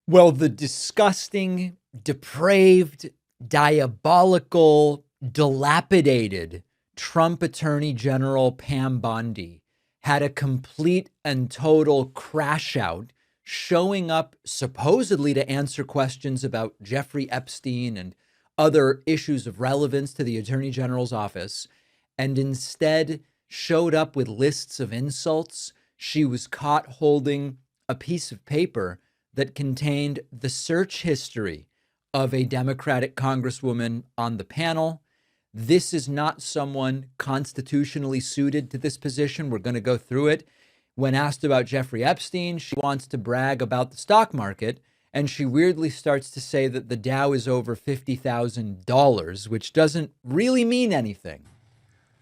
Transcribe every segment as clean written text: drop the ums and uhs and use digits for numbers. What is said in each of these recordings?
Well, the disgusting, depraved, diabolical, dilapidated Trump Attorney General Pam Bondi had a complete and total crash out, showing up supposedly to answer questions about Jeffrey Epstein and other issues of relevance to the Attorney General's office, and instead showed up with lists of insults. She was caught holding a piece of paper that contained the search history of a Democratic congresswoman on the panel. This is not someone constitutionally suited to this position. We're going to go through it. When asked about Jeffrey Epstein, she wants to brag about the stock market, and she weirdly starts to say that the Dow is over $50,000, which doesn't really mean anything.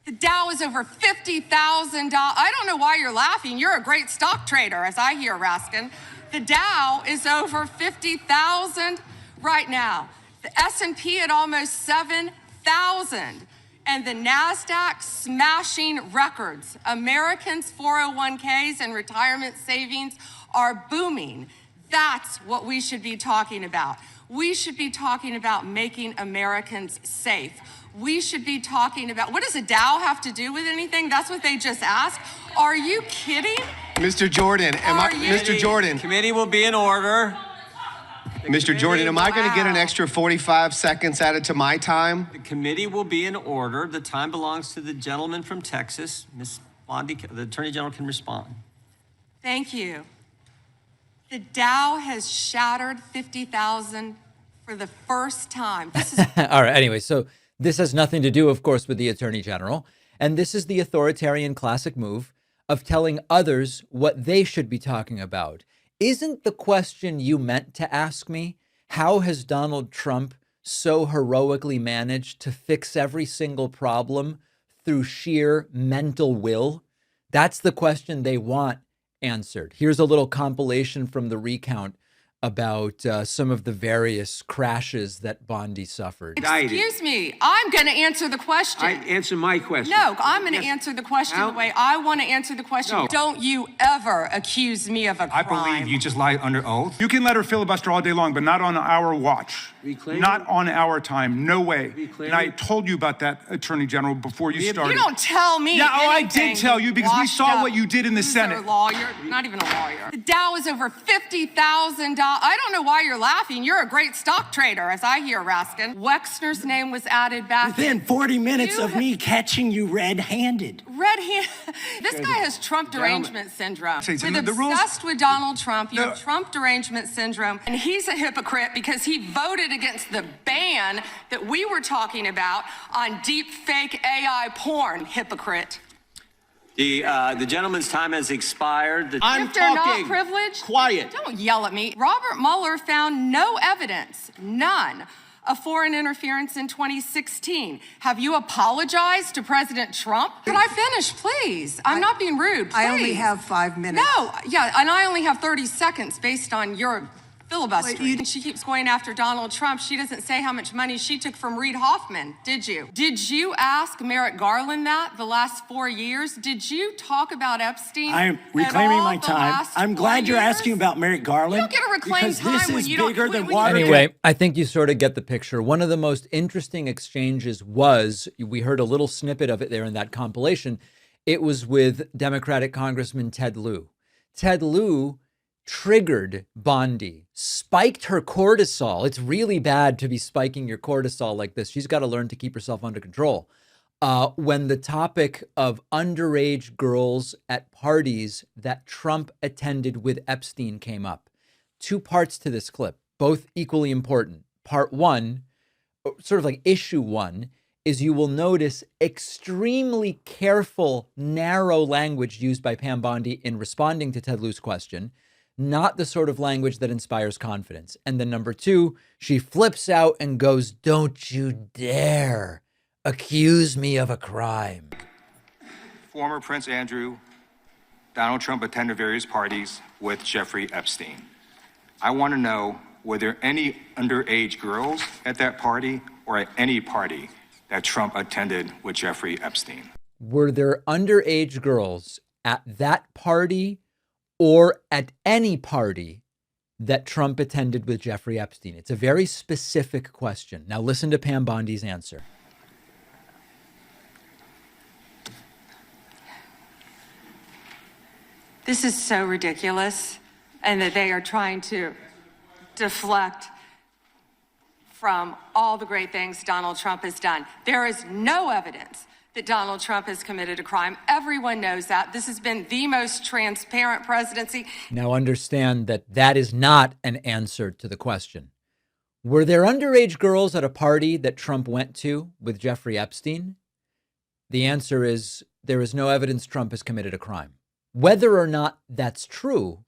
The Dow is over $50,000. I don't know why you're laughing. You're a great stock trader, as I hear, Raskin. The Dow is over 50,000 right now. The S&P at almost 7,000. And the NASDAQ smashing records. Americans' 401ks and retirement savings are booming. That's what we should be talking about. We should be talking about making Americans safe. We should be talking about, what does a Dow have to do with anything? That's what they just asked. Are you kidding? Mr. Jordan, Mr. Jordan. Committee will be in order. Mr. Jordan, am I going to get an extra 45 seconds added to my time? The committee will be in order. The time belongs to the gentleman from Texas. Ms. Bondi, the Attorney General can respond. Thank you. The Dow has shattered 50,000 for the first time. This is All right. Anyway, so this has nothing to do, of course, with the Attorney General. And this is the authoritarian classic move of telling others what they should be talking about. Isn't the question you meant to ask me, how has Donald Trump so heroically managed to fix every single problem through sheer mental will? That's the question they want answered. Here's a little compilation from the recount about some of the various crashes that Bondi suffered. Excuse me, I'm going to answer the question. Answer my question. No, I'm going to answer the question the way I want to answer the question. No. Don't you ever accuse me of a crime. I believe you just lied under oath. You can let her filibuster all day long, but not on our watch. Reclaim not it? on our time. No way. Reclaim And I it? told you about that, Attorney General, before you started. You don't tell me Yeah, oh, I anything, did tell you because we washed saw up what you did in the loser Senate. Lawyer, not even a lawyer. The Dow is over $50,000. I don't know why you're laughing. You're a great stock trader, as I hear, Raskin. Wexner's name was added back. Within 40 minutes You of me catching you red-handed. This guy has Trump derangement syndrome. Say With something. The rules- obsessed with Donald Trump, you No. have Trump derangement syndrome, and he's a hypocrite because he voted against the ban that we were talking about on deep fake AI porn. Hypocrite. The gentleman's time has expired. I'm If they're talking. not privileged, Quiet. don't yell at me. Robert Mueller found no evidence, none, of foreign interference in 2016. Have you apologized to President Trump? Could I finish, please? I'm not being rude, please. I only have 5 minutes. No, yeah, and I only have 30 seconds based on your filibustering. Wait, you- She keeps going after Donald Trump. She doesn't say how much money she took from Reid Hoffman, did you? Did you ask Merrick Garland that the last 4 years? Did you talk about Epstein? I'm reclaiming at all my the time. last I'm 4 glad you're years? asking about Merrick Garland. You don't get to reclaim because time this when is you don't- bigger than when you water. don't- Anyway, I think you sort of get the picture. One of the most interesting exchanges was, we heard a little snippet of it there in that compilation. It was with Democratic Congressman Ted Lieu. Ted Lieu triggered Bondi, spiked her cortisol. It's really bad to be spiking your cortisol like this. She's got to learn to keep herself under control. When the topic of underage girls at parties that Trump attended with Epstein came up. Two parts to this clip, both equally important. Part one, sort of like issue one, is you will notice extremely careful, narrow language used by Pam Bondi in responding to Ted Lieu's question, not the sort of language that inspires confidence. And then number two, she flips out and goes, "Don't you dare accuse me of a crime." Former Prince Andrew, Donald Trump attended various parties with Jeffrey Epstein. I want to know, were there any underage girls at that party or at any party that Trump attended with Jeffrey Epstein? Were there underage girls at that party or at any party that Trump attended with Jeffrey Epstein? It's a very specific question. Now listen to Pam Bondi's answer. This is so ridiculous, and that they are trying to deflect from all the great things Donald Trump has done. There is no evidence that Donald Trump has committed a crime. Everyone knows that. This has been the most transparent presidency. Now understand that that is not an answer to the question. Were there underage girls at a party that Trump went to with Jeffrey Epstein? The answer is there is no evidence Trump has committed a crime. Whether or not that's true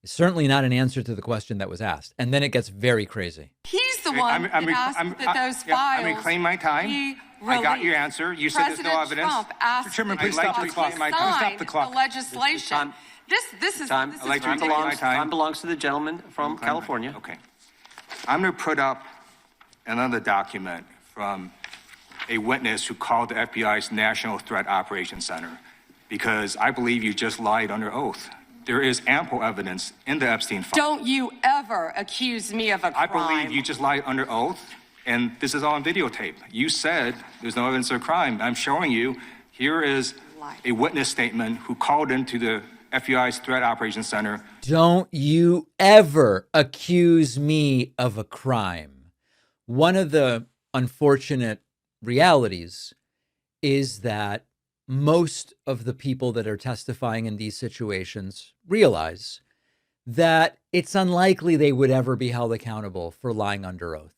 is certainly not an answer to the question that was asked. And then it gets very crazy. He's the one that asked that those files I'm reclaiming my time. be I got released. your answer. You said there's no President evidence. Trump asked Chairman, the please stop Trump the clock. to Please sign stop the clock. the legislation. Time. This is Time. this I'd like is to reclaim ridiculous. my time. Time belongs to the gentleman from California. Okay. I'm going to put up another document from a witness who called the FBI's National Threat Operations Center because I believe you just lied under oath. There is ample evidence in the Epstein file. Don't you ever accuse me of a crime. I believe you just lied under oath, and this is all on videotape. You said there's no evidence of a crime. I'm showing you, here is a witness statement who called into the FBI's Threat Operations Center. Don't you ever accuse me of a crime. One of the unfortunate realities is that most of the people that are testifying in these situations realize that it's unlikely they would ever be held accountable for lying under oath.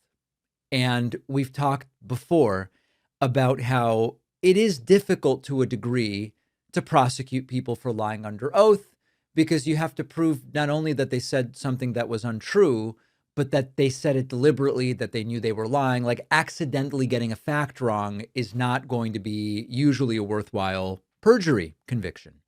And we've talked before about how it is difficult to a degree to prosecute people for lying under oath because you have to prove not only that they said something that was untrue, but that they said it deliberately, that they knew they were lying. Like accidentally getting a fact wrong is not going to be usually a worthwhile perjury conviction.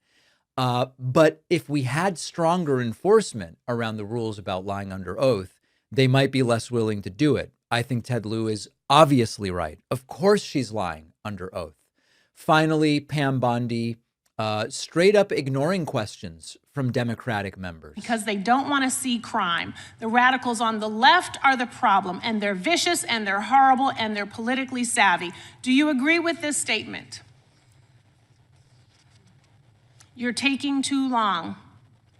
But if we had stronger enforcement around the rules about lying under oath, they might be less willing to do it. I think Ted Lieu is obviously right. Of course she's lying under oath. Finally, Pam Bondi, straight up ignoring questions from Democratic members. Because they don't want to see crime. The radicals on the left are the problem, and they're vicious, and they're horrible, and they're politically savvy. Do you agree with this statement? You're taking too long,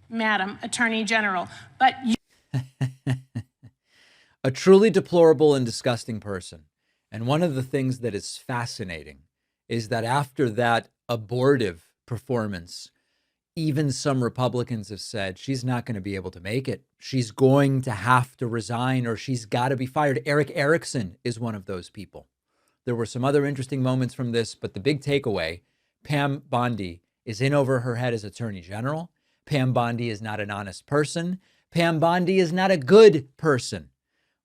Madam Attorney General, but you... A truly deplorable and disgusting person. And one of the things that is fascinating is that after that abortive performance, even some Republicans have said she's not going to be able to make it. She's going to have to resign or she's got to be fired. Eric Erickson is one of those people. There were some other interesting moments from this, but the big takeaway, Pam Bondi is in over her head as Attorney General. Pam Bondi is not an honest person. Pam Bondi is not a good person.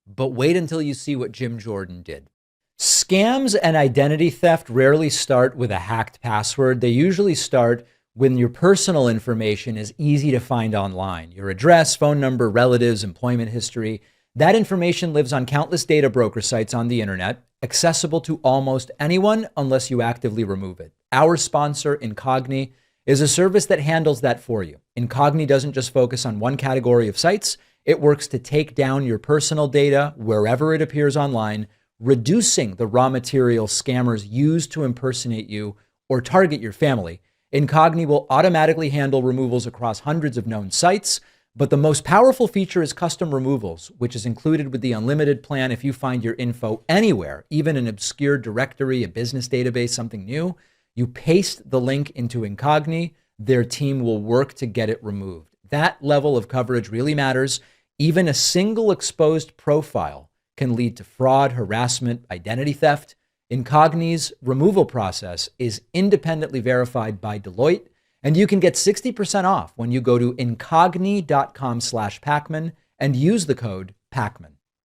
But wait until you see what Jim Jordan did. Scams and identity theft rarely start with a hacked password. They usually start when your personal information is easy to find online. Your address, phone number, relatives, employment history. That information lives on countless data broker sites on the internet, accessible to almost anyone unless you actively remove it. Our sponsor, Incogni, is a service that handles that for you. Incogni doesn't just focus on one category of sites. It works to take down your personal data wherever it appears online, reducing the raw material scammers use to impersonate you or target your family. Incogni will automatically handle removals across hundreds of known sites, but the most powerful feature is custom removals, which is included with the unlimited plan. If you find your info anywhere, even an obscure directory, a business database, something new, you paste the link into Incogni, their team will work to get it removed. That level of coverage really matters. Even a single exposed profile can lead to fraud, harassment, identity theft. Incogni's removal process is independently verified by Deloitte, and you can get 60% off when you go to incogni.com/Pakman and use the code Pakman.